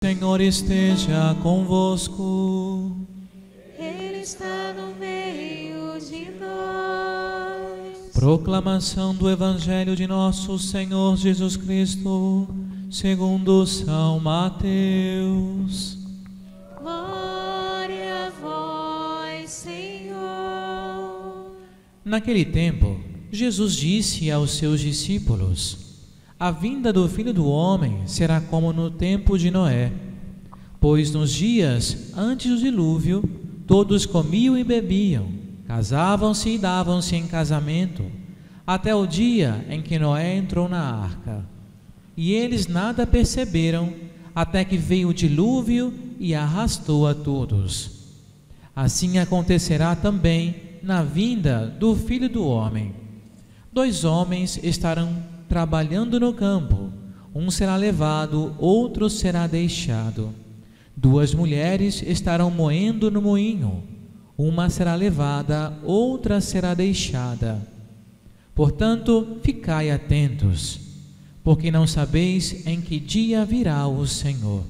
Senhor esteja convosco. Ele está no meio de nós. Proclamação do Evangelho de nosso Senhor Jesus Cristo, segundo São Mateus. Glória a vós, Senhor. Naquele tempo, Jesus disse aos seus discípulos: a vinda do Filho do Homem será como no tempo de Noé. Pois nos dias antes do dilúvio, todos comiam e bebiam, casavam-se e davam-se em casamento, até o dia em que Noé entrou na arca. E eles nada perceberam, até que veio o dilúvio e arrastou a todos. Assim acontecerá também na vinda do Filho do Homem. 2 homens estarão trabalhando no campo, um será levado, outro será deixado. 2 mulheres estarão moendo no moinho, uma será levada, outra será deixada. Portanto, ficai atentos, porque não sabeis em que dia virá o Senhor.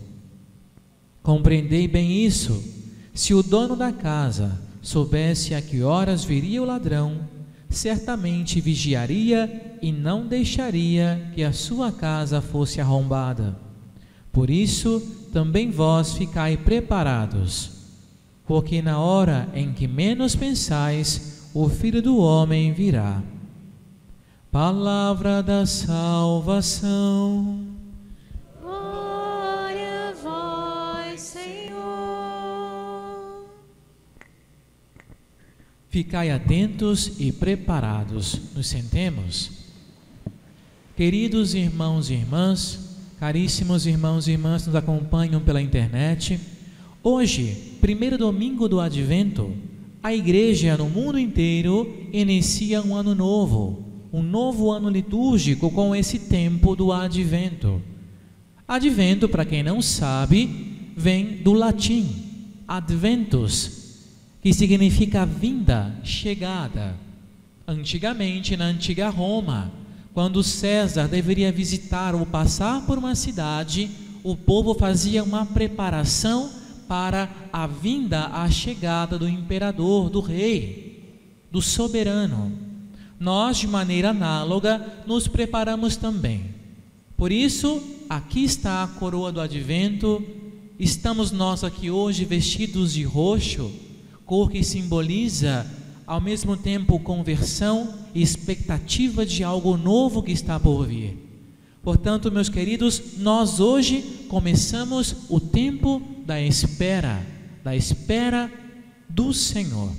Compreendei bem isso: se o dono da casa soubesse a que horas viria o ladrão, certamente vigiaria e não deixaria que a sua casa fosse arrombada. Por isso, também vós ficai preparados, porque na hora em que menos pensais, o Filho do Homem virá. Palavra da salvação. Glória a vós, Senhor. Ficai atentos e preparados. Nos sentemos. Queridos irmãos e irmãs, caríssimos irmãos e irmãs que nos acompanham pela internet, hoje, primeiro domingo do Advento, a Igreja no mundo inteiro inicia um ano novo ano litúrgico com esse tempo do Advento. Advento, para quem não sabe, vem do latim adventus, que significa vinda, chegada. Antigamente, na antiga Roma, quando César deveria visitar ou passar por uma cidade, o povo fazia uma preparação para a vinda, a chegada do imperador, do rei, do soberano. Nós, de maneira análoga, nos preparamos também. Por isso, aqui está a coroa do Advento. Estamos nós aqui hoje vestidos de roxo, cor que simboliza ao mesmo tempo conversão e expectativa de algo novo que está por vir. Portanto, meus queridos, nós hoje começamos o tempo da espera do Senhor.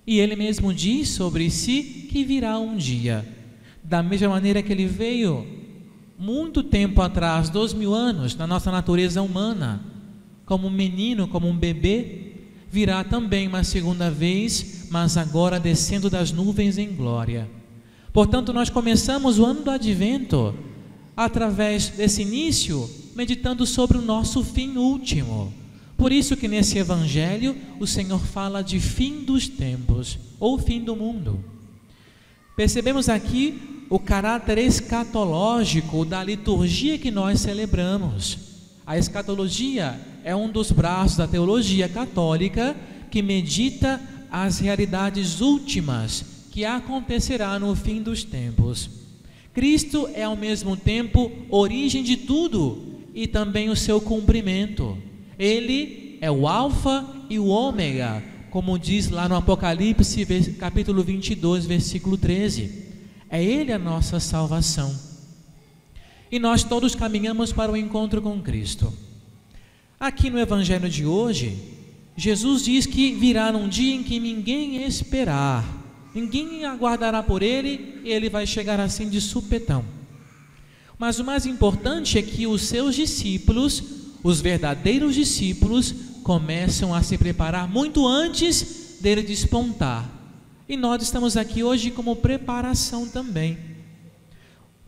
E Ele mesmo diz sobre si que virá um dia, da mesma maneira que Ele veio muito tempo atrás, 2000 anos, na nossa natureza humana, como um menino, como um bebê, virá também uma segunda vez, mas agora descendo das nuvens em glória. Portanto, nós começamos o ano do Advento, através desse início, meditando sobre o nosso fim último. Por isso que nesse Evangelho, o Senhor fala de fim dos tempos, ou fim do mundo. Percebemos aqui o caráter escatológico da liturgia que nós celebramos. A escatologia é um dos braços da teologia católica que medita as realidades últimas que acontecerá no fim dos tempos. Cristo é ao mesmo tempo origem de tudo e também o seu cumprimento. Ele é o Alfa e o Ômega, como diz lá no Apocalipse, capítulo 22, versículo 13. É Ele a nossa salvação. E nós todos caminhamos para o encontro com Cristo. Aqui no Evangelho de hoje, Jesus diz que virá num dia em que ninguém esperar, ninguém aguardará por Ele, e Ele vai chegar assim de supetão. Mas o mais importante é que os seus discípulos, os verdadeiros discípulos, começam a se preparar muito antes dele despontar. E nós estamos aqui hoje como preparação também.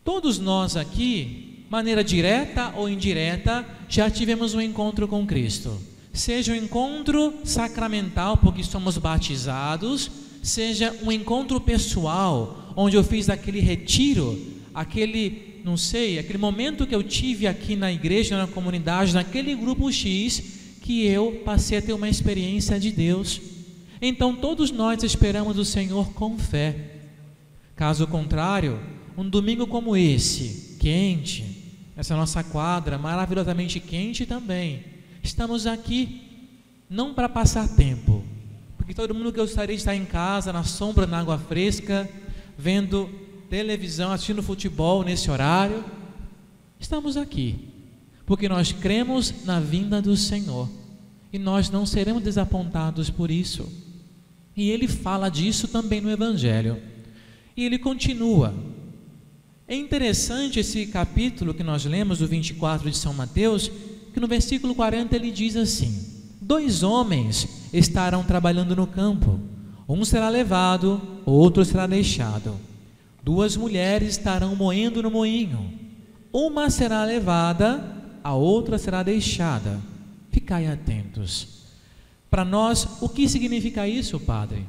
Todos nós aqui, maneira direta ou indireta, já tivemos um encontro com Cristo. Seja um encontro sacramental, porque somos batizados, seja um encontro pessoal, onde eu fiz aquele retiro, aquele não sei, aquele momento que eu tive aqui na igreja, na comunidade, naquele grupo X, que eu passei a ter uma experiência de Deus. Então todos nós esperamos o Senhor com fé. Caso contrário, um domingo como esse, quente, essa nossa quadra maravilhosamente quente também, estamos aqui não para passar tempo, porque todo mundo gostaria de estar em casa, na sombra, na água fresca, vendo televisão, assistindo futebol nesse horário. Estamos aqui porque nós cremos na vinda do Senhor e nós não seremos desapontados por isso. E ele fala disso também no Evangelho. E ele continua. É interessante esse capítulo que nós lemos, do 24 de São Mateus, que no versículo 40 ele diz assim: 2 homens estarão trabalhando no campo, um será levado, outro será deixado. 2 mulheres estarão moendo no moinho, uma será levada, a outra será deixada. Ficai atentos. Para nós, o que significa isso, Padre?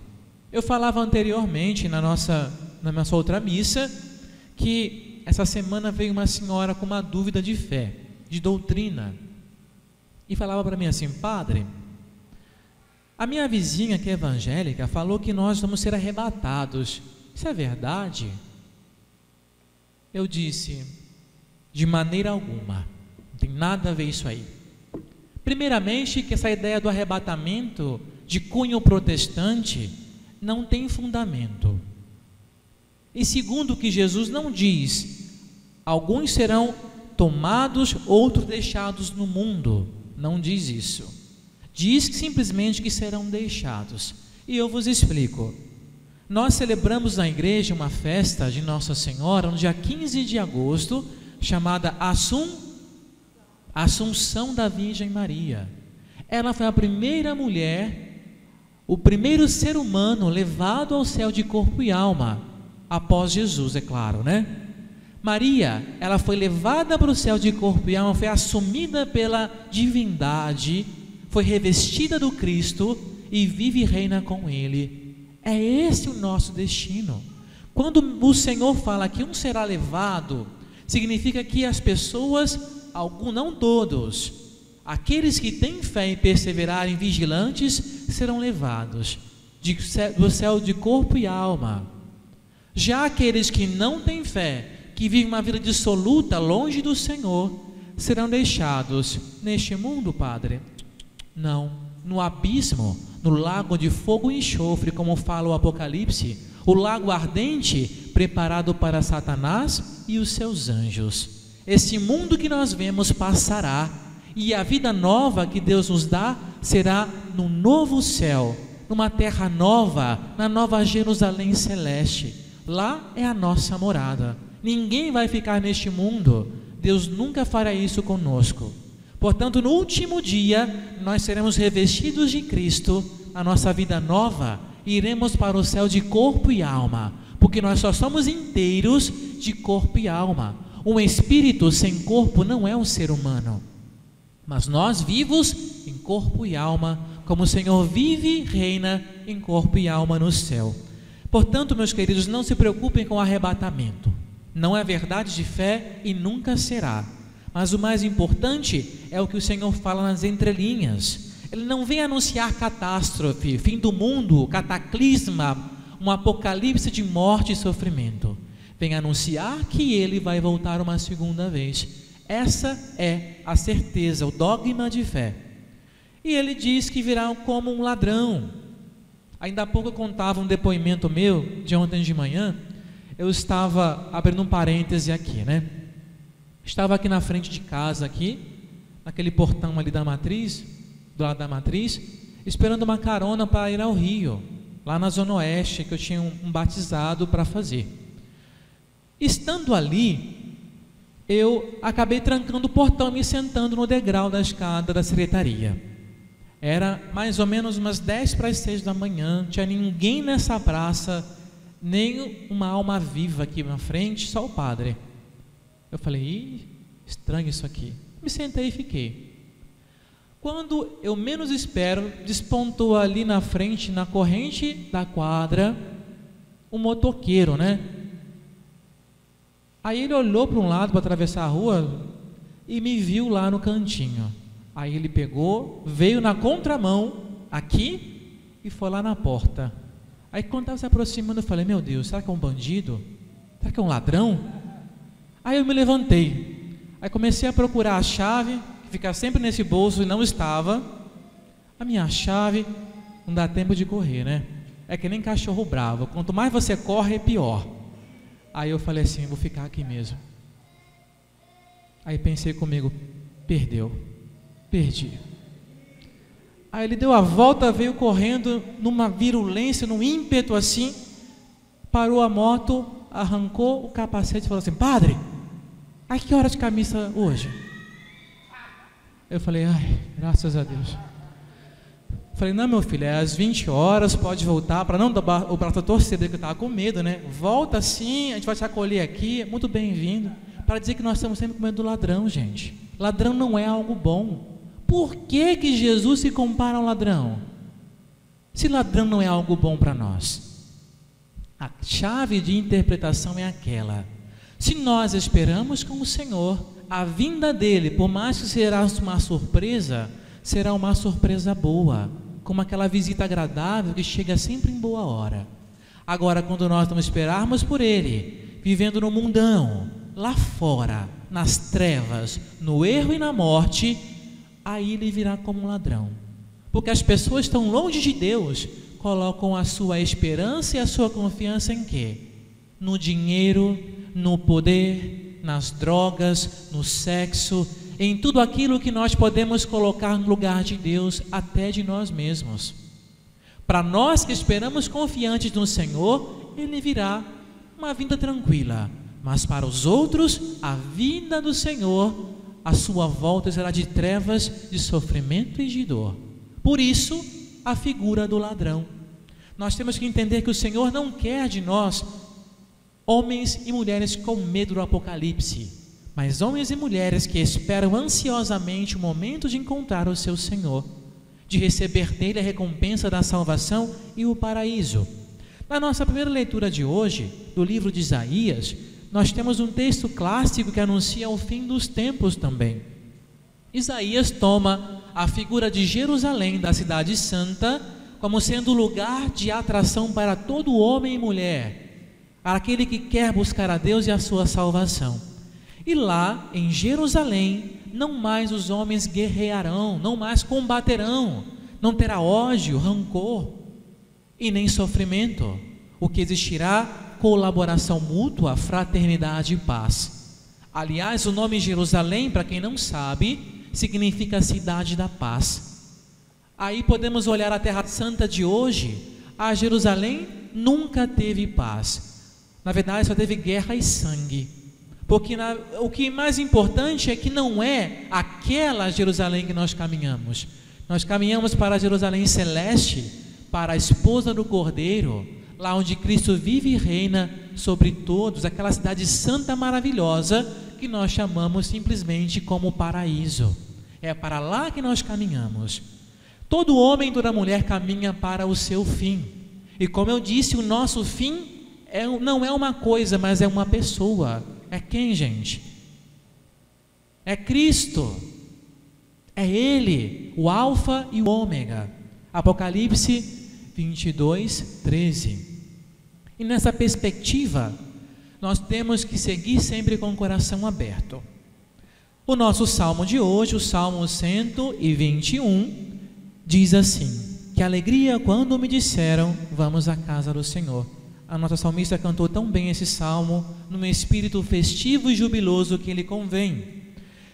Eu falava anteriormente na nossa outra missa, que essa semana veio uma senhora com uma dúvida de fé, de doutrina, e falava para mim assim: Padre, a minha vizinha que é evangélica falou que nós vamos ser arrebatados. Isso é verdade? Eu disse: de maneira alguma, não tem nada a ver isso aí. Primeiramente, que essa ideia do arrebatamento de cunho protestante não tem fundamento. E segundo, que Jesus não diz: alguns serão tomados, outros deixados no mundo. Não diz isso. Diz simplesmente que serão deixados. E eu vos explico. Nós celebramos na igreja uma festa de Nossa Senhora no dia 15 de agosto, chamada Assunção da Virgem Maria. Ela foi a primeira mulher, o primeiro ser humano levado ao céu de corpo e alma, após Jesus, é claro, né? Maria, ela foi levada para o céu de corpo e alma, foi assumida pela divindade, foi revestida do Cristo e vive e reina com Ele. É esse o nosso destino. Quando o Senhor fala que um será levado, significa que as pessoas, alguns, não todos, aqueles que têm fé e perseverarem vigilantes, serão levados do céu de corpo e alma. Já aqueles que não têm fé, que vivem uma vida dissoluta, longe do Senhor, serão deixados neste mundo, Padre? Não, no abismo, no lago de fogo e enxofre, como fala o Apocalipse, o lago ardente preparado para Satanás e os seus anjos. Esse mundo que nós vemos passará, e a vida nova que Deus nos dá será no novo céu, numa terra nova, na nova Jerusalém celeste. Lá é a nossa morada. Ninguém vai ficar neste mundo. Deus nunca fará isso conosco. Portanto, no último dia, nós seremos revestidos de Cristo, a nossa vida nova, e iremos para o céu de corpo e alma, porque nós só somos inteiros de corpo e alma. Um espírito sem corpo não é um ser humano, mas nós vivos em corpo e alma, como o Senhor vive e reina em corpo e alma no céu. Portanto, meus queridos, não se preocupem com o arrebatamento. Não é verdade de fé e nunca será. Mas o mais importante é o que o Senhor fala nas entrelinhas. Ele não vem anunciar catástrofe, fim do mundo, cataclisma, um apocalipse de morte e sofrimento. Vem anunciar que Ele vai voltar uma segunda vez. Essa é a certeza, o dogma de fé. E Ele diz que virá como um ladrão. Ainda há pouco eu contava um depoimento meu, de ontem de manhã. Eu estava, abrindo um parêntese aqui, né? Estava aqui na frente de casa, aqui, naquele portão ali da matriz, do lado da matriz, esperando uma carona para ir ao Rio, lá na Zona Oeste, que eu tinha um batizado para fazer. Estando ali, eu acabei trancando o portão e me sentando no degrau da escada da secretaria. Era mais ou menos umas 10 para as 6 da manhã, não tinha ninguém nessa praça, nem uma alma viva aqui na frente, só o padre. Eu falei: estranho isso aqui. Me sentei e fiquei. Quando eu menos espero, despontou ali na frente, na corrente da quadra, um motoqueiro, né? Aí ele olhou para um lado para atravessar a rua e me viu lá no cantinho. Aí ele pegou, veio na contramão aqui e foi lá na porta. Aí quando estava se aproximando, eu falei: meu Deus, será que é um bandido? Será que é um ladrão? Aí eu me levantei. Aí comecei a procurar a chave, que fica sempre nesse bolso, e não estava. A minha chave, não dá tempo de correr, né? É que nem cachorro bravo, quanto mais você corre, é pior. Aí eu falei assim: vou ficar aqui mesmo. Aí pensei comigo: perdi. Aí ele deu a volta, veio correndo numa virulência, num ímpeto assim, parou a moto, arrancou o capacete e falou assim: padre, a que hora de camisa hoje? Eu falei: ai, graças a Deus. Falei: não, meu filho, é às 20 horas, pode voltar, para não dar o braço a torcer, que eu estava com medo, né? Volta sim, a gente vai te acolher aqui, muito bem-vindo. Para dizer que nós estamos sempre com medo do ladrão, gente. Ladrão não é algo bom. Por que Jesus se compara ao ladrão? Se ladrão não é algo bom para nós. A chave de interpretação é aquela: se nós esperamos com o Senhor, a vinda dele, por mais que será uma surpresa, será uma surpresa boa, como aquela visita agradável que chega sempre em boa hora. Agora, quando nós não esperarmos por ele, vivendo no mundão, lá fora, nas trevas, no erro e na morte, aí ele virá como um ladrão. Porque as pessoas estão longe de Deus, colocam a sua esperança e a sua confiança em quê? No dinheiro, no poder, nas drogas, no sexo, em tudo aquilo que nós podemos colocar no lugar de Deus, até de nós mesmos. Para nós que esperamos confiantes no Senhor, ele virá uma vinda tranquila. Mas para os outros, a vinda do Senhor, a sua volta será de trevas, de sofrimento e de dor. Por isso, a figura do ladrão. Nós temos que entender que o Senhor não quer de nós homens e mulheres com medo do apocalipse, mas homens e mulheres que esperam ansiosamente o momento de encontrar o seu Senhor, de receber dele a recompensa da salvação e o paraíso. Na nossa primeira leitura de hoje, do livro de Isaías, nós temos um texto clássico que anuncia o fim dos tempos também. Isaías toma a figura de Jerusalém, da cidade santa, como sendo lugar de atração para todo homem e mulher, para aquele que quer buscar a Deus e a sua salvação. E lá em Jerusalém, não mais os homens guerrearão, não mais combaterão, não terá ódio, rancor e nem sofrimento. O que existirá? Colaboração mútua, fraternidade e paz. Aliás, o nome Jerusalém, para quem não sabe, significa cidade da paz. Aí podemos olhar a Terra Santa de hoje. A Jerusalém nunca teve paz. Na verdade, só teve guerra e sangue. Porque o que é mais importante é que não é aquela Jerusalém que nós caminhamos. Nós caminhamos para a Jerusalém celeste, para a esposa do Cordeiro, lá onde Cristo vive e reina sobre todos, aquela cidade santa maravilhosa que nós chamamos simplesmente como paraíso. É para lá que nós caminhamos. Todo homem e toda mulher caminha para o seu fim. E como eu disse, o nosso fim não é uma coisa, mas é uma pessoa. É quem, gente? É Cristo. É Ele, o Alfa e o Ômega. Apocalipse 22, 13. E nessa perspectiva, nós temos que seguir sempre com o coração aberto. O nosso salmo de hoje, o Salmo 121, diz assim: que alegria quando me disseram, vamos à casa do Senhor. A nossa salmista cantou tão bem esse salmo, num espírito festivo e jubiloso que lhe convém.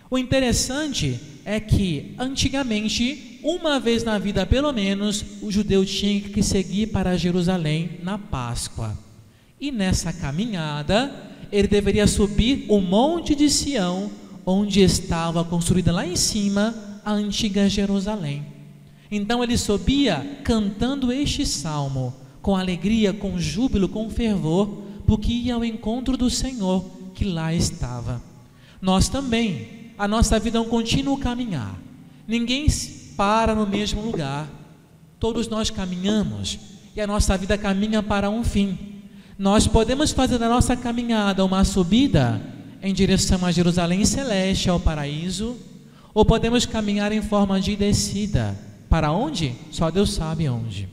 O interessante é que, antigamente, uma vez na vida pelo menos, o judeu tinha que seguir para Jerusalém na Páscoa. E nessa caminhada, ele deveria subir o Monte de Sião, onde estava construída lá em cima a antiga Jerusalém. Então ele subia cantando este salmo, com alegria, com júbilo, com fervor, porque ia ao encontro do Senhor que lá estava. Nós também, a nossa vida é um contínuo caminhar. Ninguém para no mesmo lugar. Todos nós caminhamos e a nossa vida caminha para um fim. Nós podemos fazer da nossa caminhada uma subida em direção a Jerusalém Celeste, ao paraíso, ou podemos caminhar em forma de descida. Para onde? Só Deus sabe onde.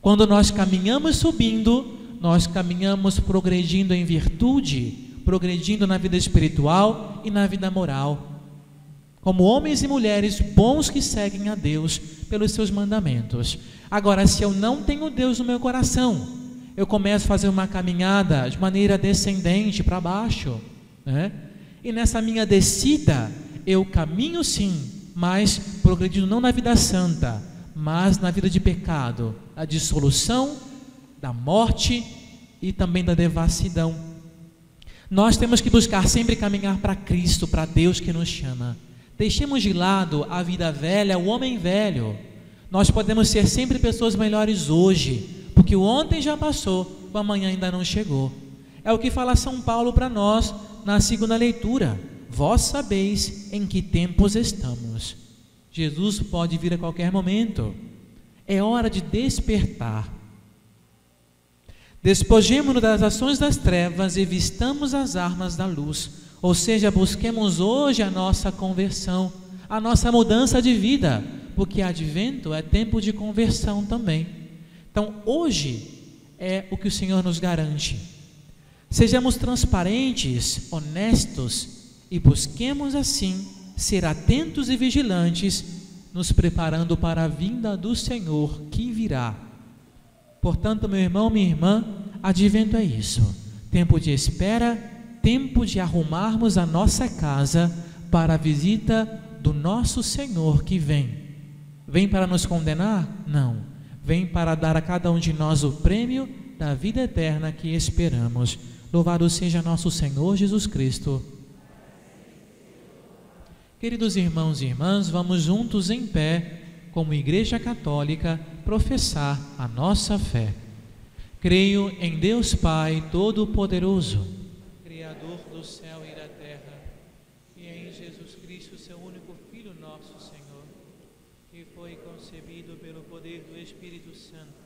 Quando nós caminhamos subindo, nós caminhamos progredindo em virtude, progredindo na vida espiritual e na vida moral, como homens e mulheres bons que seguem a Deus pelos seus mandamentos. Agora, se eu não tenho Deus no meu coração, eu começo a fazer uma caminhada de maneira descendente para baixo, né? E nessa minha descida, eu caminho sim, mas progredindo não na vida santa, mas na vida de pecado, a dissolução, da morte e também da devassidão. Nós temos que buscar sempre caminhar para Cristo, para Deus que nos chama. Deixemos de lado a vida velha, o homem velho. Nós podemos ser sempre pessoas melhores hoje, porque o ontem já passou, o amanhã ainda não chegou. É o que fala São Paulo para nós na segunda leitura. Vós sabeis em que tempos estamos. Jesus pode vir a qualquer momento. É hora de despertar. Despojemo-nos das ações das trevas e vistamos as armas da luz. Ou seja, busquemos hoje a nossa conversão, a nossa mudança de vida, porque advento é tempo de conversão também. Então, hoje é o que o Senhor nos garante. Sejamos transparentes, honestos e busquemos assim ser atentos e vigilantes, nos preparando para a vinda do Senhor que virá. Portanto, meu irmão, minha irmã, advento é isso, tempo de espera, tempo de arrumarmos a nossa casa para a visita do nosso Senhor que vem. Vem para nos condenar? Não. Vem para dar a cada um de nós o prêmio da vida eterna que esperamos. Louvado seja nosso Senhor Jesus Cristo. Queridos irmãos e irmãs, vamos juntos em pé, como Igreja Católica, professar a nossa fé. Creio em Deus Pai Todo-Poderoso, Criador do céu e da terra, e em Jesus Cristo, seu único Filho, nosso Senhor, que foi concebido pelo poder do Espírito Santo,